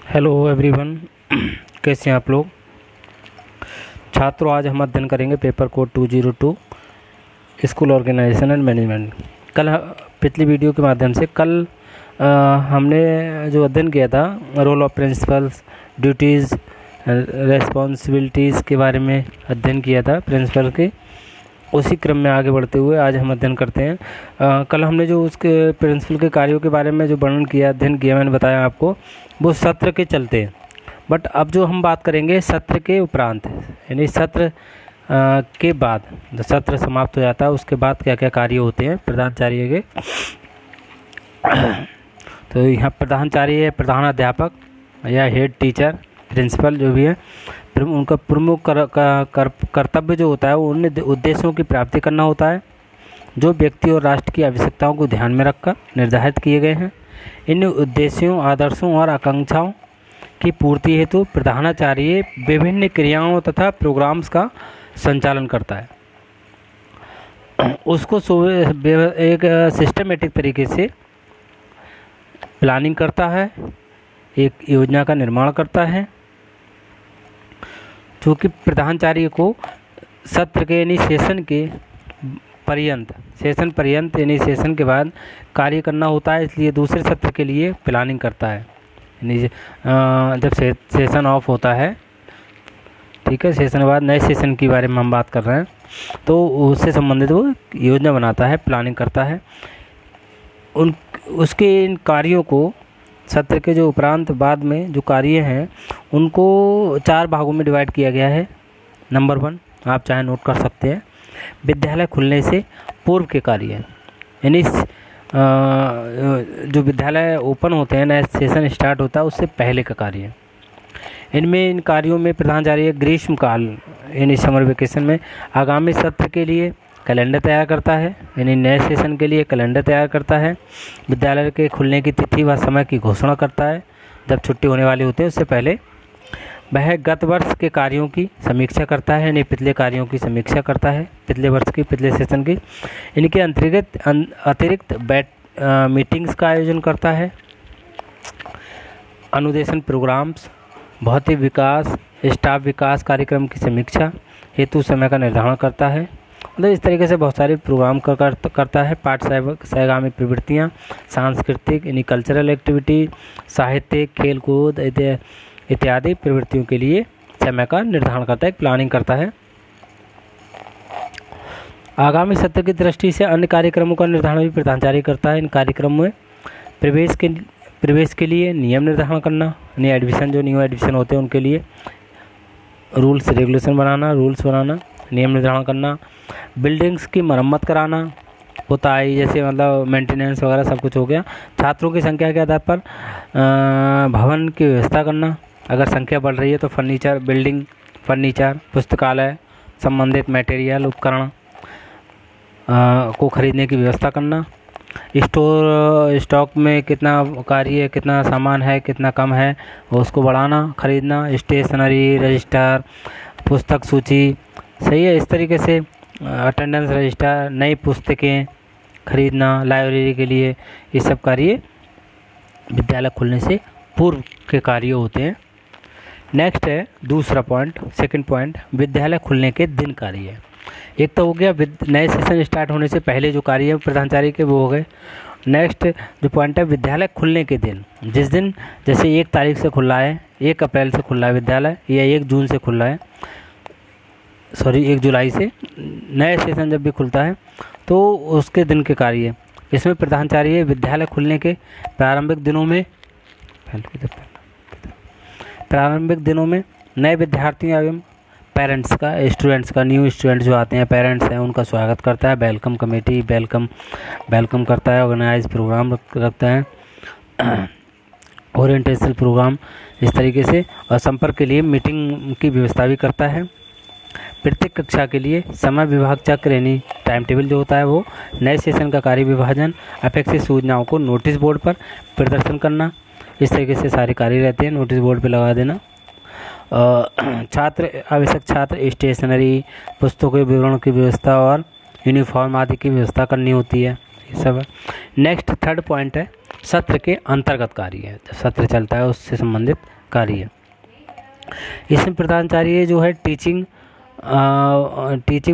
Hello everyone. कैसे हैं आप लोग छात्रों। आज हम अध्ययन करेंगे paper code 202 school organisation and management. कल पिछली वीडियो के माध्यम से हमने जो अध्ययन किया था role of principals, duties, responsibilities के बारे में अध्ययन किया था प्रिंसिपल के। उसी क्रम में आगे बढ़ते हुए आज हम अध्ययन करते हैं। कल हमने जो उसके प्रिंसिपल के कार्यों के बारे में जो वर्णन किया, अध्ययन किया, मैंने बताया आपको, वो सत्र के चलते हैं। बट अब जो हम बात करेंगे सत्र के उपरांत, यानी सत्र के बाद, जब सत्र समाप्त हो जाता है उसके बाद क्या क्या कार्य होते हैं प्रधानाचार्य के। तो यहाँ प्रधानाचार्य है प्रधानाध्यापक या हेड टीचर, प्रिंसिपल जो भी है, उनका प्रमुख कर्तव्य जो होता है वो उन उद्देश्यों की प्राप्ति करना होता है जो व्यक्ति और राष्ट्र की आवश्यकताओं को ध्यान में रखकर निर्धारित किए गए हैं। इन उद्देश्यों, आदर्शों और आकांक्षाओं की पूर्ति हेतु प्रधानाचार्य विभिन्न क्रियाओं तथा प्रोग्राम्स का संचालन करता है। उसको एक सिस्टमेटिक तरीके से प्लानिंग करता है, एक योजना का निर्माण करता है, चूँकि प्रधानाचार्य को सत्र के यानी सेशन के पर्यंत, सेशन पर्यंत यानी सेशन के बाद कार्य करना होता है, इसलिए दूसरे सत्र के लिए प्लानिंग करता है। यानी जब सेशन ऑफ होता है, ठीक है, सेशन के बाद नए सेशन के बारे में हम बात कर रहे हैं, तो उससे संबंधित वो योजना बनाता है, प्लानिंग करता है। उसके इन कार्यों को सत्र के जो उपरांत बाद में जो कार्य हैं उनको 4 भागों में डिवाइड किया गया है। नंबर 1 आप चाहे नोट कर सकते हैं, विद्यालय खुलने से पूर्व के कार्य, यानी जो विद्यालय ओपन होते हैं, नया सेशन स्टार्ट होता है उससे पहले का कार्य। इनमें इन कार्यों में प्रधानाचार्य ग्रीष्मकाल यानी समर वेकेशन में आगामी सत्र के लिए कैलेंडर तैयार करता है, यानी नए सेशन के लिए कैलेंडर तैयार करता है। विद्यालय के खुलने की तिथि व समय की घोषणा करता है, जब छुट्टी होने वाली होती है उससे पहले। वह गत वर्ष के कार्यों की समीक्षा करता है, यानी पिछले कार्यों की समीक्षा करता है, पिछले वर्ष की, पिछले सेशन की। इनके अतिरिक्त मीटिंग्स का आयोजन करता है। अनुदेशन प्रोग्राम्स, भौतिक विकास, स्टाफ विकास कार्यक्रम की समीक्षा हेतु समय का निर्धारण करता है। मतलब इस तरीके से बहुत सारे प्रोग्राम करता है। पाठ सहगामी प्रवृत्तियाँ, सांस्कृतिक यानी कल्चरल एक्टिविटी, साहित्यिक, खेलकूद इत्यादि प्रवृत्तियों के लिए समय का निर्धारण करता है, प्लानिंग करता है। आगामी सत्र की दृष्टि से अन्य कार्यक्रमों का निर्धारण भी प्रधानाचार्य करता है। इन कार्यक्रमों में प्रवेश के लिए नियम निर्धारण करना, यानी एडमिशन, जो न्यू एडमिशन होते हैं उनके लिए रूल्स बनाना, नियम निर्धारण करना। बिल्डिंग्स की मरम्मत कराना होता है, जैसे मतलब मेंटेनेंस वगैरह सब कुछ हो गया। छात्रों की संख्या के आधार पर भवन की व्यवस्था करना, अगर संख्या बढ़ रही है तो फर्नीचर, बिल्डिंग, फर्नीचर, पुस्तकालय, संबंधित मटेरियल, उपकरण को खरीदने की व्यवस्था करना। स्टॉक में कितना कार्य, कितना सामान है, कितना कम है, उसको बढ़ाना, खरीदना। स्टेशनरी, रजिस्टर, पुस्तक सूची, सही है। इस तरीके से अटेंडेंस रजिस्टर, नई पुस्तकें खरीदना लाइब्रेरी के लिए, ये सब कार्य विद्यालय खुलने से पूर्व के कार्य होते हैं। नेक्स्ट है दूसरा पॉइंट, सेकंड पॉइंट, विद्यालय खुलने के दिन कार्य। एक तो हो गया नए सेशन स्टार्ट होने से पहले जो कार्य है प्रधानाचार्य के, वो हो गए। नेक्स्ट जो पॉइंट है विद्यालय खुलने के दिन, जिस दिन जैसे 1 तारीख से खुल रहा है, 1 अप्रैल से खुल रहा है विद्यालय, या 1 जून से खुल रहा है, 1 जुलाई से नया सेशन जब भी खुलता है तो उसके दिन के कार्य। इसमें प्रधानाचार्य विद्यालय खुलने के प्रारंभिक दिनों में नए विद्यार्थियों एवं पेरेंट्स का, स्टूडेंट्स का, न्यू स्टूडेंट्स जो आते हैं, पेरेंट्स हैं, उनका स्वागत करता है। वेलकम कमेटी वेलकम करता है, ऑर्गेनाइज प्रोग्राम रखता है, ओरिएंटेशन प्रोग्राम, इस तरीके से। और संपर्क के लिए मीटिंग की व्यवस्था भी करता है। प्रत्येक कक्षा के लिए समय विभाग चक्र यानी टाइम टेबल जो होता है वो, नए सेशन का कार्य विभाजन, अपेक्षित सूचनाओं को नोटिस बोर्ड पर प्रदर्शन करना, इस तरीके से सारे कार्य रहते हैं, नोटिस बोर्ड पे लगा देना। आवश्यक छात्र स्टेशनरी, पुस्तकों के विवरण की व्यवस्था और यूनिफॉर्म आदि की व्यवस्था करनी होती है, ये सब है। नेक्स्ट थर्ड पॉइंट है सत्र के अंतर्गत कार्य है, जब सत्र चलता है उससे संबंधित कार्य है। इसमें प्रधानाचार्य जो है टीचिंग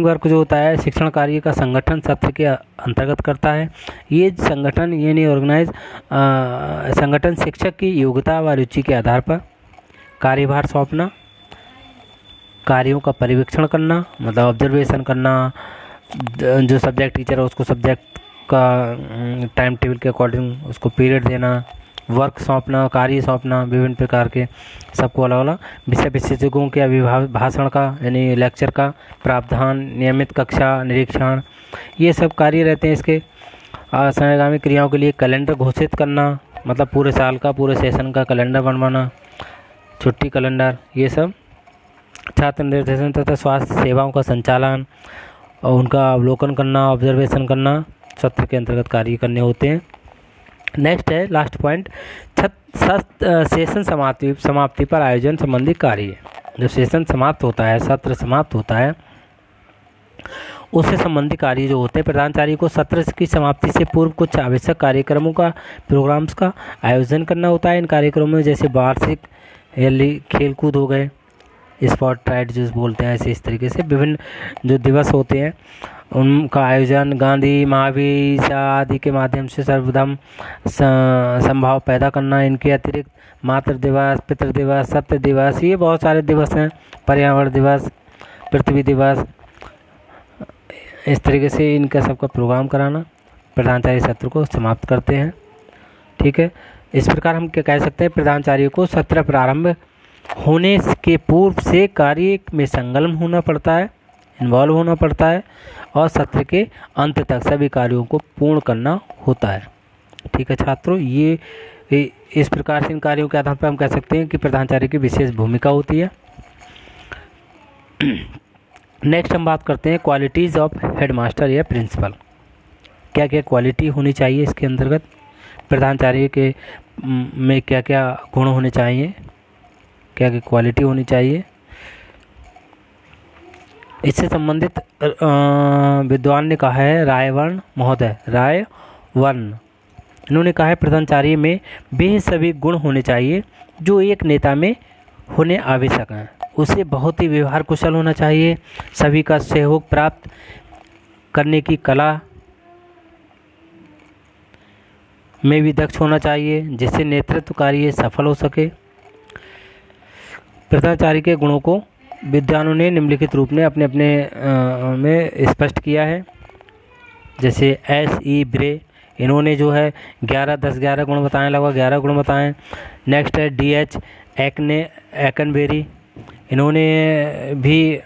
वर्क जो होता है, शिक्षण कार्य का संगठन सत्र के अंतर्गत करता है। ये संगठन यानी ऑर्गेनाइज संगठन शिक्षक की योग्यता व रुचि के आधार पर कार्यभार सौंपना, कार्यों का पर्यवेक्षण करना, मतलब ऑब्जर्वेशन करना, जो सब्जेक्ट टीचर है उसको सब्जेक्ट का टाइम टेबल के अकॉर्डिंग उसको पीरियड देना, वर्क सौंपना, कार्य सौंपना, विभिन्न प्रकार के सबको अलग अलग विषय विशेषज्ञों के अभिभाषण का यानी लेक्चर का प्रावधान, नियमित कक्षा निरीक्षण, ये सब कार्य रहते हैं। इसके समयगामी क्रियाओं के लिए कैलेंडर घोषित करना, मतलब पूरे साल का पूरे सेशन का कैलेंडर बनवाना, छुट्टी कैलेंडर, ये सब। छात्र निर्देशन तथा स्वास्थ्य सेवाओं का संचालन और उनका अवलोकन करना, ऑब्जर्वेशन करना सत्र के अंतर्गत कार्य करने होते हैं। नेक्स्ट है लास्ट पॉइंट, सेशन समाप्ति पर आयोजन संबंधी कार्य। जब सेशन समाप्त होता है, सत्र समाप्त होता है, उससे संबंधी कार्य जो होते हैं, प्रधानाचार्य को सत्र की समाप्ति से पूर्व कुछ आवश्यक कार्यक्रमों का प्रोग्राम्स का आयोजन करना होता है। इन कार्यक्रमों में जैसे वार्षिक खेलकूद हो गए, स्पॉट राइड जो बोलते हैं, ऐसे इस तरीके से विभिन्न जो दिवस होते हैं उनका आयोजन, गांधी महावीर आदि के माध्यम से सर्वधर्म संभाव पैदा करना। इनके अतिरिक्त मातृ दिवस, पितृ दिवस, सत्य दिवस, ये बहुत सारे दिवस हैं, पर्यावरण दिवस, पृथ्वी दिवस, इस तरीके से इनका सबका प्रोग्राम कराना प्रधानाचार्य सत्र को समाप्त करते हैं। ठीक है, इस प्रकार हम क्या कह सकते हैं, प्रधानाचार्य को सत्र प्रारंभ होने के पूर्व से कार्य में संलग्न होना पड़ता है, इन्वॉल्व होना पड़ता है, और सत्र के अंत तक सभी कार्यों को पूर्ण करना होता है। ठीक है छात्रों, ये इस प्रकार से इन कार्यों के आधार पर हम कह सकते हैं कि प्रधानाचार्य की विशेष भूमिका होती है। नेक्स्ट हम बात करते हैं क्वालिटीज़ ऑफ हेडमास्टर या प्रिंसिपल। क्या क्या क्वालिटी होनी चाहिए इसके अंतर्गत, प्रधानाचार्य के में क्या क्या गुण होने चाहिए, क्या क्या क्वालिटी होनी चाहिए। इससे संबंधित विद्वान ने कहा है रायवर्ण महोदय, रायवर्ण, इन्होंने कहा है प्रधानाचार्य में वे सभी गुण होने चाहिए जो एक नेता में होने आवश्यक हैं। उसे बहुत ही व्यवहार कुशल होना चाहिए, सभी का सहयोग प्राप्त करने की कला में भी दक्ष होना चाहिए, जिससे नेतृत्व कार्य सफल हो सके। प्रधानाचार्य के गुणों को विद्वानों ने निम्नलिखित रूप में अपने अपने में स्पष्ट किया है। जैसे S.E. ब्रे, इन्होंने जो है 11 गुण बताएं, लगभग 11 गुण बताएं। नेक्स्ट है D.H. एकनबेरी, इन्होंने भी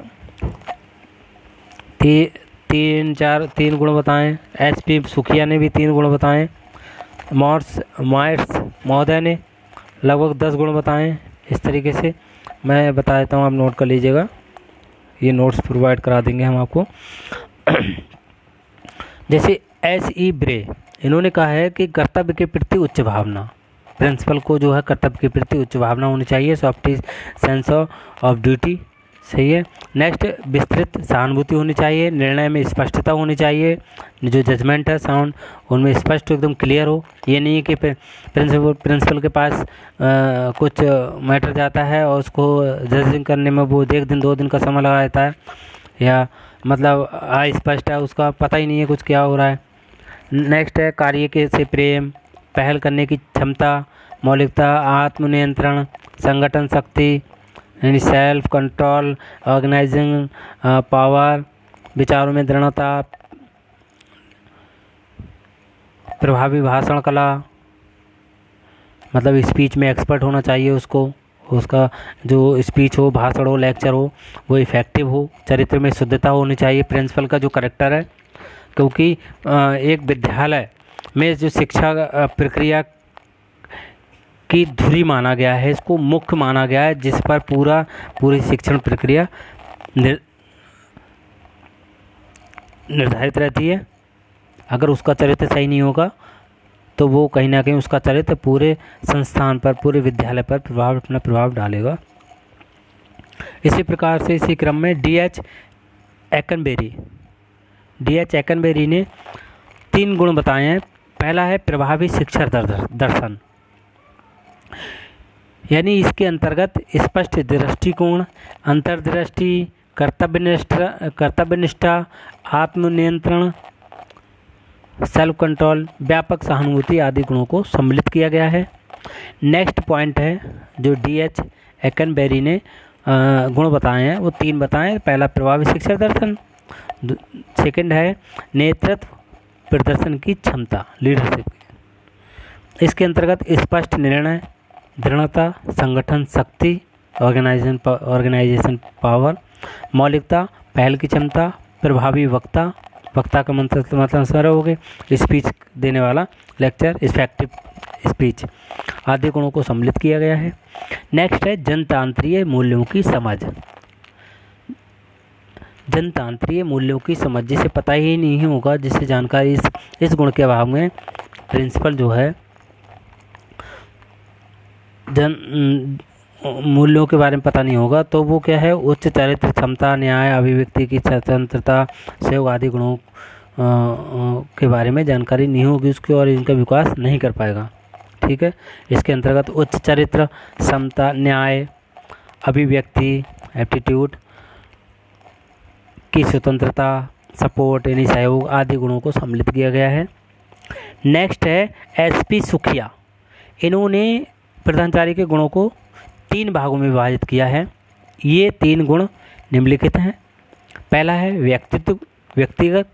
3 गुण बताएं। S.P. सुखिया ने भी 3 गुण बताएं। मायर्स महोदय ने लगभग 10 गुण बताएं। इस तरीके से मैं बता देता हूँ, आप नोट कर लीजिएगा, ये नोट्स प्रोवाइड करा देंगे हम आपको। जैसे S.E. ब्रे, इन्होंने कहा है कि कर्तव्य के प्रति उच्च भावना, प्रिंसिपल को जो है कर्तव्य के प्रति उच्च भावना होनी चाहिए, सॉफ्ट सेंस ऑफ ड्यूटी, सही है। नेक्स्ट, विस्तृत सहानुभूति होनी चाहिए, निर्णय में स्पष्टता होनी चाहिए, जो जजमेंट है साउंड उनमें स्पष्ट एकदम क्लियर हो। ये नहीं है कि प्रिंसिपल के पास कुछ मैटर जाता है और उसको जजिंग करने में वो 1 दिन 2 दिन का समय लगा देता है, या मतलब अस्पष्ट है, उसका पता ही नहीं है कुछ क्या हो रहा है। नेक्स्ट है कार्य के से प्रेम, पहल करने की क्षमता, मौलिकता, आत्मनियंत्रण, संगठन शक्ति यानी सेल्फ कंट्रोल, ऑर्गेनाइजिंग पावर, विचारों में दृढ़ता, प्रभावी भाषण कला, मतलब स्पीच में एक्सपर्ट होना चाहिए उसको, उसका जो स्पीच हो, भाषण हो, लेक्चर हो, वो इफ़ेक्टिव हो। चरित्र में शुद्धता होनी चाहिए प्रिंसिपल का जो करेक्टर है, क्योंकि एक विद्यालय में जो शिक्षा प्रक्रिया की धुरी माना गया है, इसको मुख्य माना गया है, जिस पर पूरी शिक्षण प्रक्रिया निर्धारित रहती है। अगर उसका चरित्र सही नहीं होगा तो वो कहीं ना कहीं उसका चरित्र पूरे संस्थान पर, पूरे विद्यालय पर अपना प्रभाव डालेगा। इसी प्रकार से इसी क्रम में D.H. एकनबेरी ने 3 गुण बताए हैं पहला है प्रभावी शिक्षा दर्शन, यानी इसके अंतर्गत स्पष्ट दृष्टिकोण, अंतर्दृष्टि, कर्तव्यनिष्ठा, आत्मनियंत्रण, सेल्फ कंट्रोल, व्यापक सहानुभूति आदि गुणों को सम्मिलित किया गया है। नेक्स्ट पॉइंट है जो D.H. एकेनबेरी ने गुण बताए हैं, वो 3 बताए हैं। पहला प्रभावी शिक्षा दर्शन, सेकंड है नेतृत्व प्रदर्शन की क्षमता, लीडरशिप। इसके अंतर्गत स्पष्ट निर्णय, दृढ़ता, संगठन शक्ति, ऑर्गेनाइजेशन पावर, मौलिकता, पहल की क्षमता, प्रभावी वक्ता, वक्ता का मतलब सर हो गए स्पीच देने वाला, लेक्चर, इफेक्टिव स्पीच आदि गुणों को सम्मिलित किया गया है। नेक्स्ट है जनतांत्रिक मूल्यों की समझ। जनतांत्रिक मूल्यों की समझ, जिसे पता ही नहीं होगा, जिसे जानकारी इस गुण के अभाव में प्रिंसिपल जो है मूल्यों के बारे में पता नहीं होगा, तो वो क्या है, उच्च चरित्र, क्षमता, न्याय, अभिव्यक्ति की स्वतंत्रता, सहयोग आदि गुणों के बारे में जानकारी नहीं होगी उसकी, और इनका विकास नहीं कर पाएगा। ठीक है, इसके अंतर्गत उच्च चरित्र, समता, न्याय, अभिव्यक्ति, एप्टीट्यूड की स्वतंत्रता, सपोर्ट यानी सहयोग आदि गुणों को सम्मिलित किया गया है। नेक्स्ट है SP सुखिया। इन्होंने प्रधानाचार्य के गुणों को 3 भागों में विभाजित किया है। ये 3 गुण निम्नलिखित हैं। पहला है व्यक्तिगत,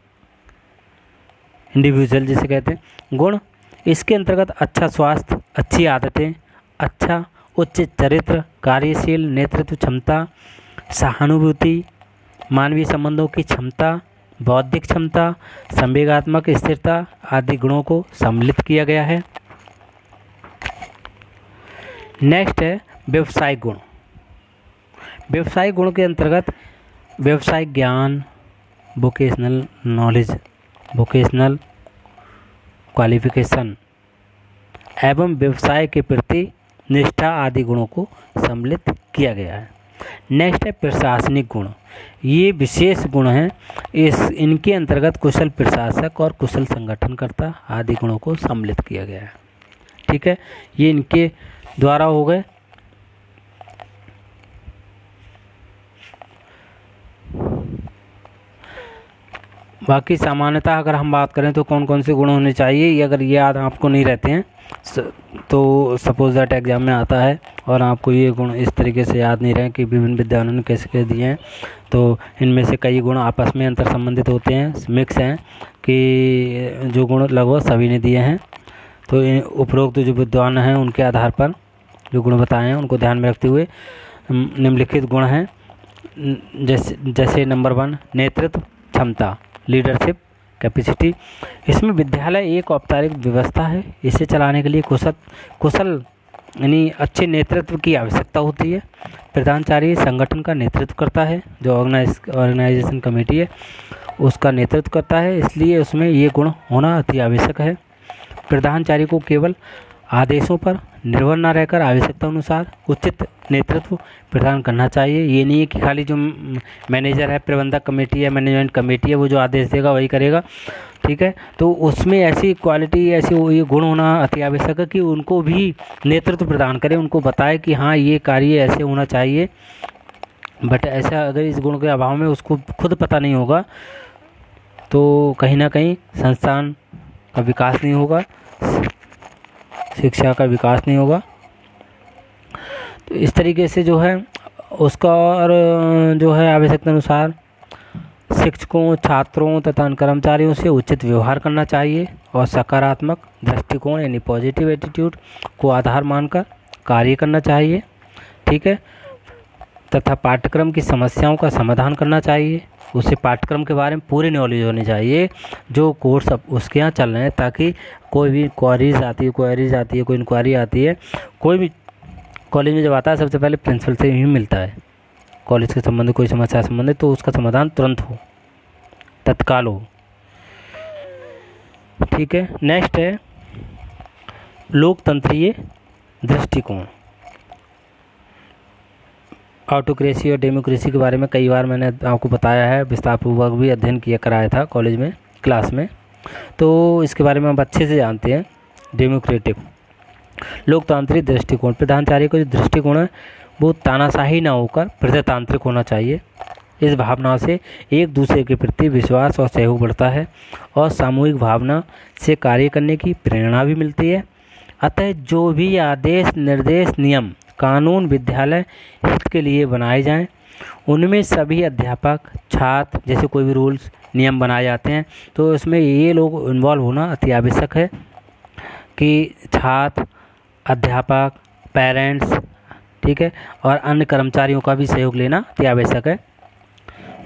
इंडिविजुअल जिसे कहते हैं गुण। इसके अंतर्गत अच्छा स्वास्थ्य, अच्छी आदतें, अच्छा उच्च चरित्र, कार्यशील नेतृत्व क्षमता, सहानुभूति, मानवीय संबंधों की क्षमता, बौद्धिक क्षमता, संवेगात्मक स्थिरता आदि गुणों को सम्मिलित किया गया है। नेक्स्ट है व्यवसायिक गुण। व्यवसायिक गुण के अंतर्गत व्यवसायिक ज्ञान, वोकेशनल नॉलेज, वोकेशनल क्वालिफिकेशन एवं व्यवसाय के प्रति निष्ठा आदि गुणों को सम्मिलित किया गया है। नेक्स्ट है प्रशासनिक गुण। ये विशेष गुण हैं, इनके अंतर्गत कुशल प्रशासक और कुशल संगठनकर्ता आदि गुणों को सम्मिलित किया गया है। ठीक है, ये इनके द्वारा हो गए। बाकी सामान्यतः अगर हम बात करें तो कौन कौन से गुण होने चाहिए, ये अगर ये याद आपको नहीं रहते हैं तो सपोज दैट एग्जाम में आता है और आपको ये गुण इस तरीके से याद नहीं रहे कि विभिन्न विद्वानों ने कैसे कैसे दिए हैं, तो इनमें से कई गुण आपस में अंतर संबंधित होते हैं, मिक्स हैं कि जो गुण लगभग सभी ने दिए हैं। तो उपरोक्त जो विद्वान हैं उनके आधार पर जो गुण बताए हैं उनको ध्यान में रखते हुए निम्नलिखित गुण हैं, जैसे नंबर 1 नेतृत्व क्षमता, लीडरशिप कैपेसिटी। इसमें विद्यालय एक औपचारिक व्यवस्था है, इसे चलाने के लिए कुशल यानी अच्छे नेतृत्व की आवश्यकता होती है। प्रधानाचार्य संगठन का नेतृत्व करता है, जो ऑर्गेनाइजेशन कमेटी है उसका नेतृत्व करता है, इसलिए उसमें ये गुण होना अति आवश्यक है। प्रधानाचार्य को केवल आदेशों पर निर्भर न रहकर आवश्यकता अनुसार उचित नेतृत्व प्रदान करना चाहिए। ये नहीं है कि खाली जो मैनेजर है, प्रबंधक कमेटी है, मैनेजमेंट कमेटी है, वो जो आदेश देगा वही करेगा। ठीक है, तो उसमें ऐसी क्वालिटी, ऐसी ये गुण होना अति आवश्यक है कि उनको भी नेतृत्व प्रदान करें, उनको बताए कि हाँ ये कार्य ऐसे होना चाहिए। बट ऐसा अगर इस गुण के अभाव में उसको खुद पता नहीं होगा तो कहीं ना कहीं संस्थान का विकास नहीं होगा, शिक्षा का विकास नहीं होगा। तो इस तरीके से जो है उसका और जो है आवश्यकता अनुसार शिक्षकों, छात्रों तथा कर्मचारियों से उचित व्यवहार करना चाहिए और सकारात्मक दृष्टिकोण यानी पॉजिटिव एटीट्यूड को आधार मानकर कार्य करना चाहिए। ठीक है, तथा पाठ्यक्रम की समस्याओं का समाधान करना चाहिए। उसे पाठ्यक्रम के बारे में पूरी नॉलेज होनी चाहिए जो कोर्स अब उसके यहाँ चल रहे हैं, ताकि कोई भी क्वारीज आती है, कोई इंक्वायरी आती है, कोई भी कॉलेज में जब आता है सबसे पहले प्रिंसिपल से ही मिलता है। कॉलेज के संबंध कोई समस्या संबंधित तो उसका समाधान तुरंत हो, तत्काल हो। ठीक है, नेक्स्ट है लोकतंत्रीय दृष्टिकोण। ऑटोक्रेसी और डेमोक्रेसी के बारे में कई बार मैंने आपको बताया है, विस्तारपूर्वक भी अध्ययन किया कराया था कॉलेज में क्लास में। तो इसके बारे में हम अच्छे से जानते हैं। डेमोक्रेटिक लोकतांत्रिक दृष्टिकोण, प्रधानाचार्य का जो दृष्टिकोण है वो तानाशाही ना होकर प्रजातांत्रिक होना चाहिए। इस भावना से एक दूसरे के प्रति विश्वास और सहयोग बढ़ता है और सामूहिक भावना से कार्य करने की प्रेरणा भी मिलती है। अतः जो भी आदेश, निर्देश, नियम, कानून विद्यालय हित के लिए बनाए जाएं, उनमें सभी अध्यापक, छात्र, जैसे कोई भी रूल्स नियम बनाए जाते हैं तो इसमें ये लोग इन्वॉल्व होना अति आवश्यक है कि छात्र, अध्यापक, पेरेंट्स, ठीक है, और अन्य कर्मचारियों का भी सहयोग लेना अति आवश्यक है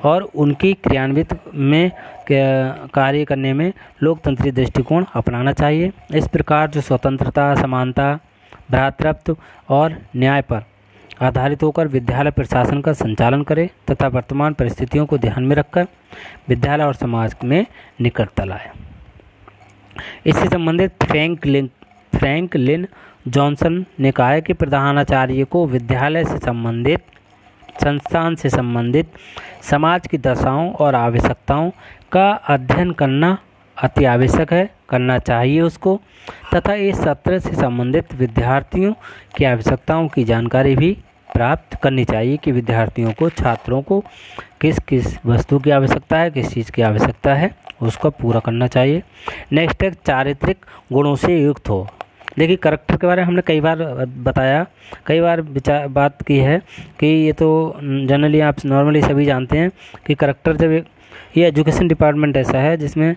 और उनकी क्रियान्वित में कार्य करने में लोकतंत्री दृष्टिकोण अपनाना चाहिए। इस प्रकार जो स्वतंत्रता, समानता, भ्रातृत्व और न्याय पर आधारित होकर विद्यालय प्रशासन का संचालन करे तथा वर्तमान परिस्थितियों को ध्यान में रखकर विद्यालय और समाज में निकटता लाए। इससे संबंधित फ्रैंकलिन जॉनसन ने कहा है कि प्रधानाचार्य को विद्यालय से संबंधित, संस्थान से संबंधित समाज की दशाओं और आवश्यकताओं का अध्ययन करना अति आवश्यक है, करना चाहिए उसको, तथा इस सत्र से संबंधित विद्यार्थियों की आवश्यकताओं की जानकारी भी प्राप्त करनी चाहिए कि विद्यार्थियों को, छात्रों को किस किस वस्तु की आवश्यकता है, किस चीज़ की आवश्यकता है, उसको पूरा करना चाहिए। नेक्स्ट है चारित्रिक गुणों से युक्त हो। देखिए करैक्टर के बारे में हमने कई बार बताया, कई बार बात की है कि ये तो जनरली आप नॉर्मली सभी जानते हैं कि करैक्टर जब ये एजुकेशन डिपार्टमेंट ऐसा है जिसमें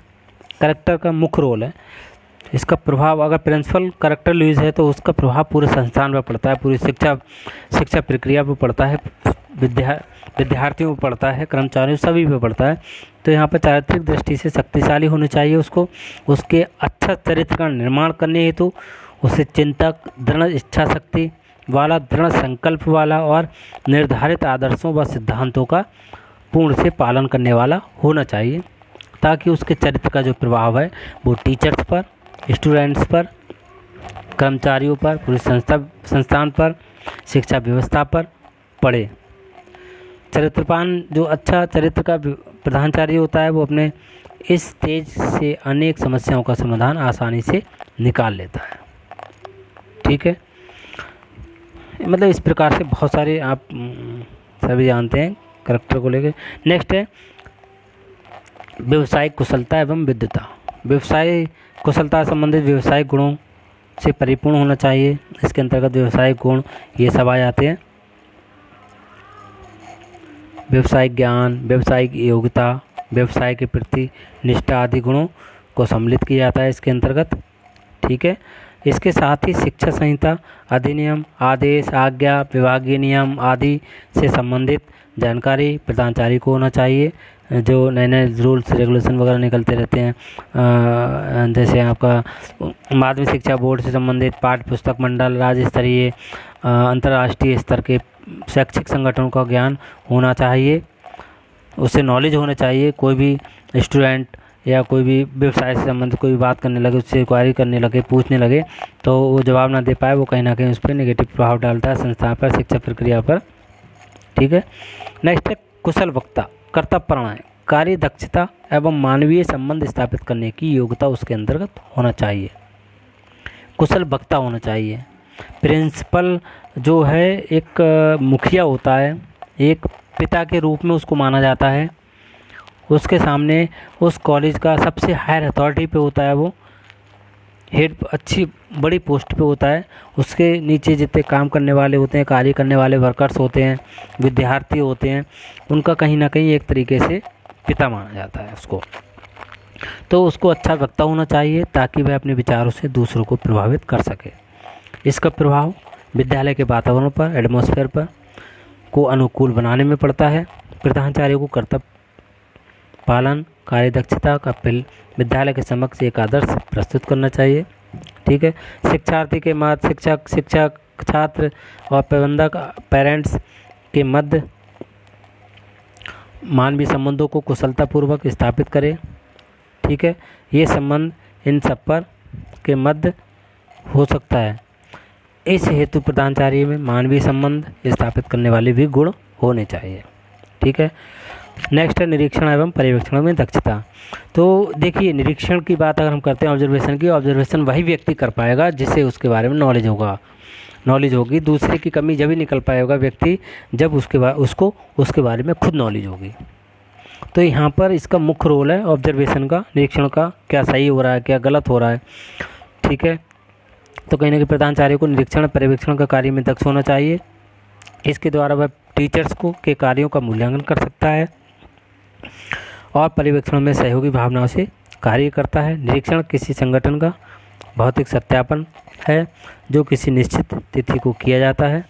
करैक्टर का मुख्य रोल है। इसका प्रभाव, अगर प्रिंसिपल करैक्टर लूज है तो उसका प्रभाव पूरे संस्थान पर पड़ता है, पूरी शिक्षा प्रक्रिया पर पड़ता है, विद्यार्थियों पर पड़ता है, कर्मचारियों सभी पे पड़ता है। तो यहाँ पर चारित्रिक दृष्टि से शक्तिशाली होनी चाहिए उसको, उसके अच्छा चरित्र का निर्माण करने हेतु उसे चिंतक, दृढ़ इच्छा शक्ति वाला, दृढ़ संकल्प वाला और निर्धारित आदर्शों व सिद्धांतों का पूर्ण से पालन करने वाला होना चाहिए, ताकि उसके चरित्र का जो प्रभाव है वो टीचर्स पर, स्टूडेंट्स पर, कर्मचारियों पर, पूरी संस्थान पर, शिक्षा व्यवस्था पर पड़े। चरित्रवान जो अच्छा चरित्र का प्रधानाचार्य होता है वो अपने इस तेज से अनेक समस्याओं का समाधान आसानी से निकाल लेता है। ठीक है, मतलब इस प्रकार से बहुत सारे आप सभी जानते हैं करैक्टर को लेकर। नेक्स्ट है व्यवसायिक कुशलता एवं विद्वता। व्यवसाय कुशलता संबंधित व्यवसायिक गुणों से परिपूर्ण होना चाहिए। इसके अंतर्गत व्यवसायिक गुण ये सब आ जाते हैं: व्यवसायिक ज्ञान, व्यवसायिक योग्यता, व्यवसाय के प्रति निष्ठा आदि गुणों को सम्मिलित किया जाता है इसके अंतर्गत। ठीक है, इसके साथ ही शिक्षा संहिता, अधिनियम, आदेश, आज्ञा, विभागीय नियम आदि से संबंधित जानकारी प्रधानाचार्य को होना चाहिए। जो नए नए रूल्स रेगुलेशन वगैरह निकलते रहते हैं, जैसे आपका माध्यमिक शिक्षा बोर्ड से संबंधित पाठ्य पुस्तक मंडल, राज्य स्तरीय, अंतर्राष्ट्रीय स्तर के शैक्षिक संगठनों का ज्ञान होना चाहिए, उससे नॉलेज होना चाहिए। कोई भी स्टूडेंट या कोई भी व्यवसाय से संबंधित कोई भी बात करने लगे, उससे इंक्वायरी करने लगे, पूछने लगे, तो वो जवाब ना दे पाए, वो कहीं ना कहीं उस पर नेगेटिव प्रभाव डालता है संस्था पर, शिक्षा प्रक्रिया पर। ठीक है, नेक्स्ट है कुशल वक्ता, कर्तव्यपरायण, कार्य दक्षता एवं मानवीय संबंध स्थापित करने की योग्यता उसके अंतर्गत होना चाहिए। कुशल वक्ता होना चाहिए। प्रिंसिपल जो है एक मुखिया होता है, एक पिता के रूप में उसको माना जाता है। उसके सामने उस कॉलेज का सबसे हायर अथॉरिटी पे होता है, वो हेड अच्छी बड़ी पोस्ट पे होता है। उसके नीचे जितने काम करने वाले होते हैं, कार्य करने वाले वर्कर्स होते हैं, विद्यार्थी होते हैं, उनका कहीं ना कहीं एक तरीके से पिता माना जाता है उसको। तो उसको अच्छा वक्ता होना चाहिए ताकि वह अपने विचारों से दूसरों को प्रभावित कर सके। इसका प्रभाव विद्यालय के वातावरण पर, एटमॉस्फेयर पर को अनुकूल बनाने में पड़ता है। प्रधानाचार्य को कर्तव्य पालन, कार्यदक्षता का विद्यालय के समक्ष एक आदर्श प्रस्तुत करना चाहिए। ठीक है, शिक्षार्थी के मध्य, शिक्षक, छात्र और प्रबंधक, पेरेंट्स के मध्य मानवीय संबंधों को कुशलतापूर्वक स्थापित करें। ठीक है, ये संबंध इन सब पर के मध्य हो सकता है। इस हेतु प्रधानाचार्य में मानवीय संबंध स्थापित करने वाले भी गुण होने चाहिए। ठीक है, नेक्स्ट है निरीक्षण एवं पर्यवेक्षण में दक्षता। तो देखिए निरीक्षण की बात अगर हम करते हैं ऑब्जर्वेशन की, ऑब्जर्वेशन वही व्यक्ति कर पाएगा जिससे उसके बारे में नॉलेज होगी। दूसरे की कमी जब ही निकल पाएगा व्यक्ति जब उसको उसके बारे में खुद नॉलेज होगी। तो यहाँ पर इसका मुख्य रोल है ऑब्जर्वेशन का, निरीक्षण का, क्या सही हो रहा है क्या गलत हो रहा है, ठीक है। तो कहीं ना कहीं प्रधानाचार्य को निरीक्षण पर्यवेक्षण का कार्य में दक्ष होना चाहिए। इसके द्वारा वह टीचर्स को के कार्यों का मूल्यांकन कर सकता है और पर्यवेक्षण में सहयोगी भावनाओं से कार्य करता है। निरीक्षण किसी संगठन का भौतिक सत्यापन है जो किसी निश्चित तिथि को किया जाता है।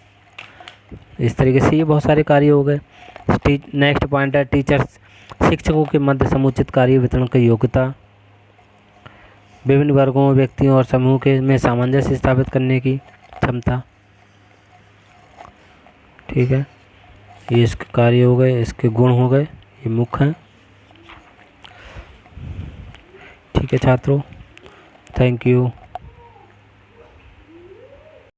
इस तरीके से ये बहुत सारे कार्य हो गए। नेक्स्ट पॉइंट है टीचर्स, शिक्षकों के मध्य समुचित कार्य वितरण की योग्यता, विभिन्न वर्गों, व्यक्तियों और समूह के में सामंजस्य स्थापित करने की क्षमता, ठीक है। ये इसके कार्य हो गए, इसके गुण हो गए, ये मुख्य हैं, ठीक है छात्रों। Thank you.